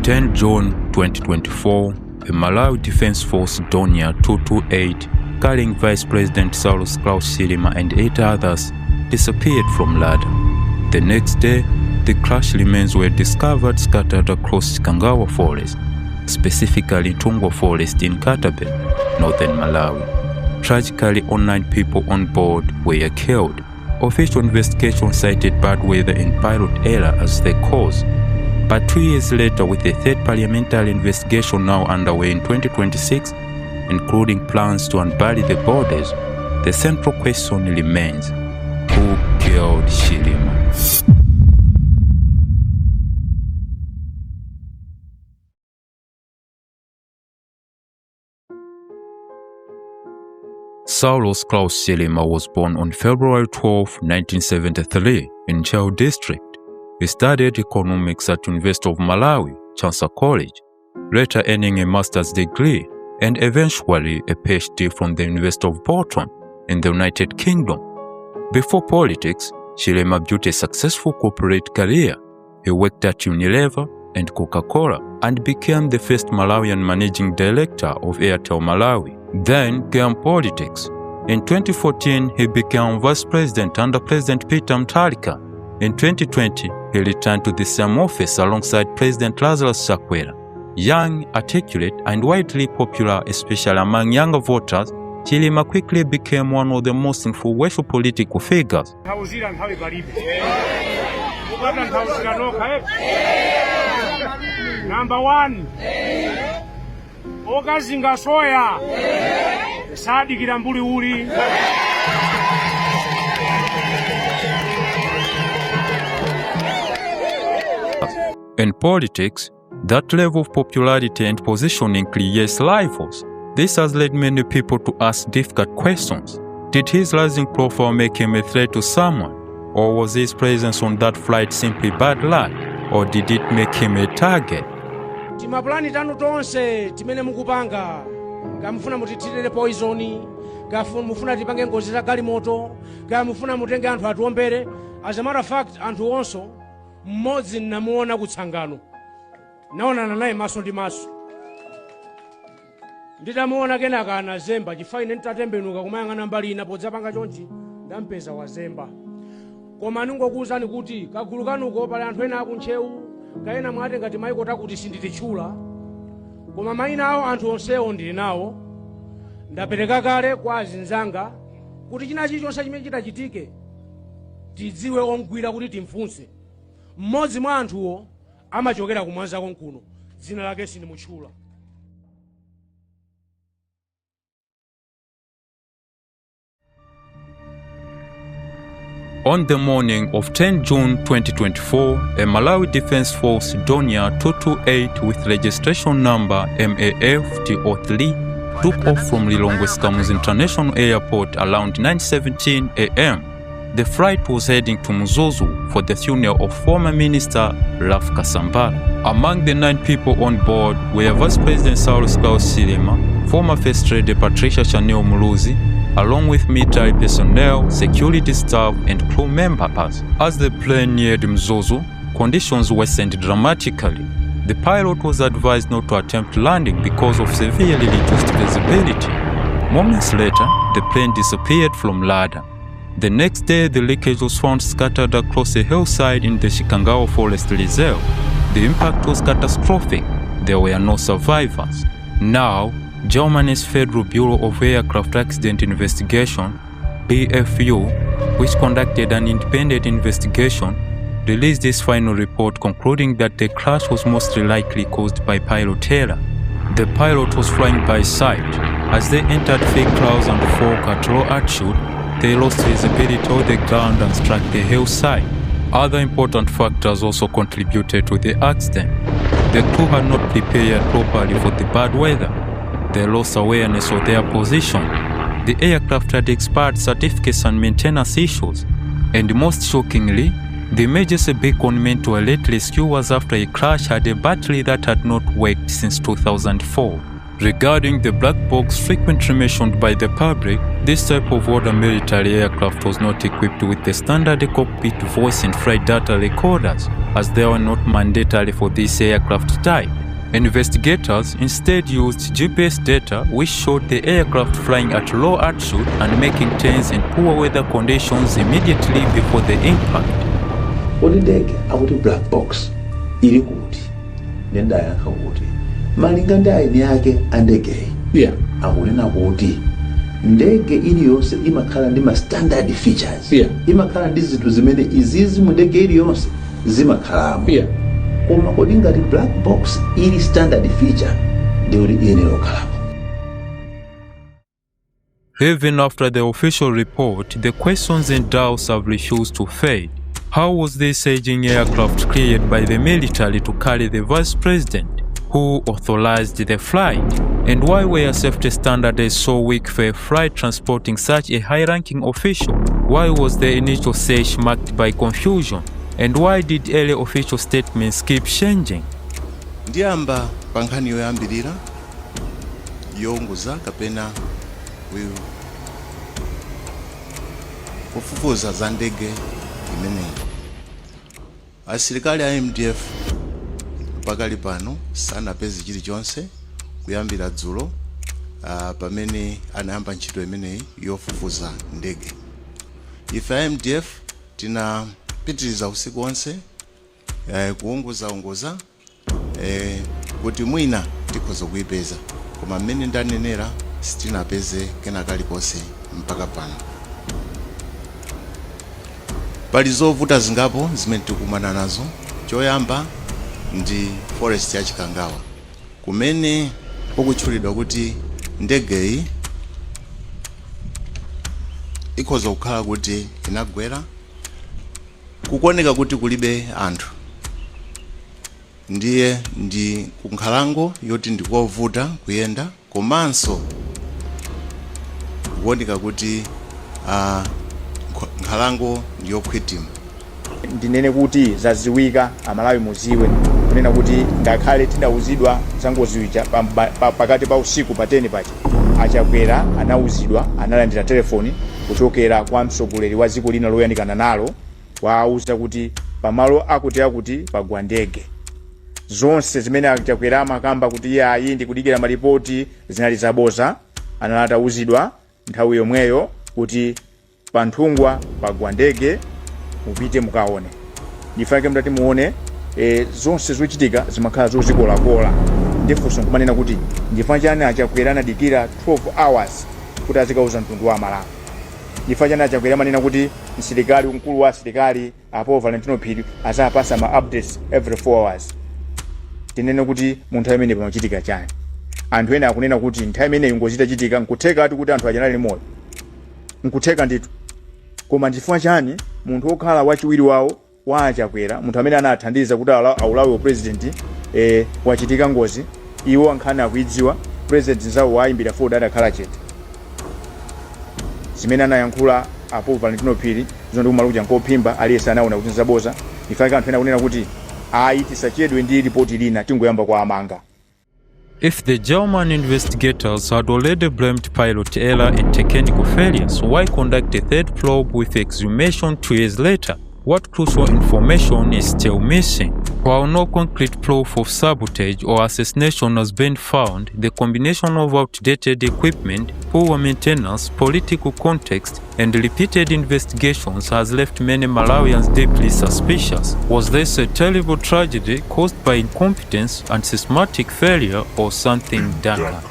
10 June 2024, a Malawi Defense Force Donia 228 carrying Vice President Saulos Killed Chilima and 8 others disappeared from Lada. The next day, the crushed remains were discovered scattered across Chikangawa Forest, specifically Tungwa Forest in Katabe, northern Malawi. Tragically, all 9 people on board were killed. Official investigation cited bad weather and pilot error as the cause. But 2 years later, with a third parliamentary investigation now underway in 2026, including plans to unbury the bodies, the central question remains: who killed Chilima? Saulos Killed Chilima was born on February 12, 1973 in Chao District. He studied economics at University of Malawi, Chancellor College, later earning a master's degree and eventually a PhD from the University of Bolton in the United Kingdom. Before politics, Chilima built a successful corporate career. He worked at Unilever and Coca-Cola and became the first Malawian managing director of Airtel Malawi. Then came politics. In 2014, he became vice president under President Peter Mutharika. In 2020, he returned to the same office alongside President Lazarus Chakwera. Young, articulate, and widely popular, especially among younger voters, Chilima quickly became one of the most influential political figures. Number 1, Okazinga soya, Sadi Girambuli Uri. In politics, that level of popularity and positioning creates rivals. This has led many people to ask difficult questions. Did his rising profile make him a threat to someone? Or was his presence on that flight simply bad luck? Or did it make him a target? Timapulani tanu tonse timene mukupanga kamufuna mutitirire poisoni, kamufuna tipange ngozi za galimoto, kamufuna mutenge anthu atiwombere. As a matter of fact, anthu onso mmodzi namuona kutsangano, naonana naye maso ndi maso. Nditamuona kenaka anazemba chifaine ntatembenuka kumayang'ana mbali ina podzapanga chonchi ndampeza wazemba. Koma ningokuwuzani kuti kagulu kanuko pali anthu ena akuntcheu kaena mwate ngati maiko takuti sindititchula, koma mayina awo anthu onsewo ndili nawo. Ndapereka kale kwa azinzanga kuti china chilichonse chimene chitachitike tidziwe ongwira kuti timfunse. Mmodzi mwa anthuwo amachokera kumwanza konkuno, dzina lake sindimutchula. On the morning of 10 June 2024, a Malawi Defense Force Donia 228 with registration number MAF-T03 took off from Lilongwe Scamus International Airport around 9:17 a.m. The flight was heading to Mzuzu for the funeral of former Minister Raf Kasambala. Among the 9 people on board were Vice President Saulos Killed Chilima, former First Lady Patricia Chanel Muluzi, along with military personnel, security staff, and crew members. As the plane neared Mzuzu, conditions worsened dramatically. The pilot was advised not to attempt landing because of severely reduced visibility. Moments later, the plane disappeared from Lada. The next day, the wreckage was found scattered across a hillside in the Chikangawa Forest Reserve. The impact was catastrophic. There were no survivors. Now, Germany's Federal Bureau of Aircraft Accident Investigation, BFU, which conducted an independent investigation, released its final report concluding that the crash was most likely caused by pilot error. The pilot was flying by sight. As they entered thick clouds and fog at low altitude, they lost visibility of the ground and struck the hillside. Other important factors also contributed to the accident. The crew had not prepared properly for the bad weather. They lost awareness of their position. The aircraft had expired certificates and maintenance issues. And most shockingly, the emergency beacon meant to alert rescuers after a crash had a battery that had not worked since 2004. Regarding the black box frequently mentioned by the public, this type of older military aircraft was not equipped with the standard cockpit voice and flight data recorders, as they were not mandatory for this aircraft type. Investigators instead used GPS data which showed the aircraft flying at low altitude and making turns in poor weather conditions immediately before the impact. Odi ndege akuti black box iri kuti nendayankha kuti malinga ndi aini yake andege akunena kuti ndege iliyonse imakhala ndi ma standard features, imakhala ndi zinthu zimene izizi mu ndege iliyonse zimakhalamo. Koma kodi ngati black box ili standard feature ndiwoti iyenera kukhalamo. Even after the official report, the questions and doubts have refused to fade. How was this aging aircraft cleared by the military to carry the vice president? Who authorized the flight? And why were safety standards so weak for a flight transporting such a high-ranking official? Why was the initial search marked by confusion? And why did early official statements keep changing? Ndiyamba pankhani yoyambirira yongoza kapena kufufuza za ndege imeneyi. Asilikali a MDF pakali pano sanapeze chilichonse kuyambira dzulo pamene anayamba ntchito imeneyi yofufuza ndege. Ife a MDF tinapitiriza usiku wonse kuongoza kuti mwina tikhoza kuyipeza, koma mmene ndanenera sitinapeze kena kalikonse mpaka pano. Pali zovuta zingapo zimene tikumana nazo. Choyamba ndi forest ya Chikangawa kumene kukutchulidwa kuti ndegeyi ikhoza kukhala kuti inagwera, kukoneka kuti kulibe anthu, ndiye ndi kunkhalango yoti ndikovuta kuyenda, komanso kukoneka kuti nkhalango ndiyokhwitima. Ndinene kuti zaziwika amalawi muziwe kunena kuti ngakhale tinawuzidwa zangoziwija pakati pa usiku pa 10 pacha achakwera anawuzidwa, analandira telefoni kuchokera kwa mtsogoleri wa dziko lina loyandikana nalo, wauza kuti pamalo akuti pagwa ndege. Zonse zimene achakwera amakamba kuti iye ayi ndi kudikira malipoti zinali zaboza. Analatawuzidwa nthawi yomweyo kuti panthungwa pagwa ndege, mupite mukaone. Ndifake mtati muone zonse zochitika zimakhala zozikolakola. Ndifunso kumanena kuti ndifa chani achakwera anadikira 12 hours kuti azikauza mtundu wa Malawi. Ndifa chani achakwera manena kuti msilikali mkulu wa asilikali apo Valentino Phiri azapasa ma updates every 4 hours. Tinene kuti munthu amene panochitika chani. Anthu ena akunena kuti nthawi imene ngochita chitika nkutheka ati kuti anthu ajanali moyo. Nkutheka nditu. Koma ndifa chani munthu okhala wachiwiri wawo wachakwera, munthu amene anathandiza kuti aulawe president wachitika ngozi, iwo ankhana akuidziwa, president zawo wayimbira Ford adakhala chete. Zimene anayankhula apo Valentino Phiri zondi kumaluja nkophimba aliyesa anaona kuti zaboza. Ifika anthu ena kunena kuti ayi tisachedwe ndi report lina tingoyamba kwa amanga. If the German investigators had already blamed pilot error and technical failures, why conduct a third probe with exhumation 2 years later? What crucial information is still missing? While no concrete proof of sabotage or assassination has been found, the combination of outdated equipment, poor maintenance, political context, and repeated investigations has left many Malawians deeply suspicious. Was this a terrible tragedy caused by incompetence and systematic failure, or something darker?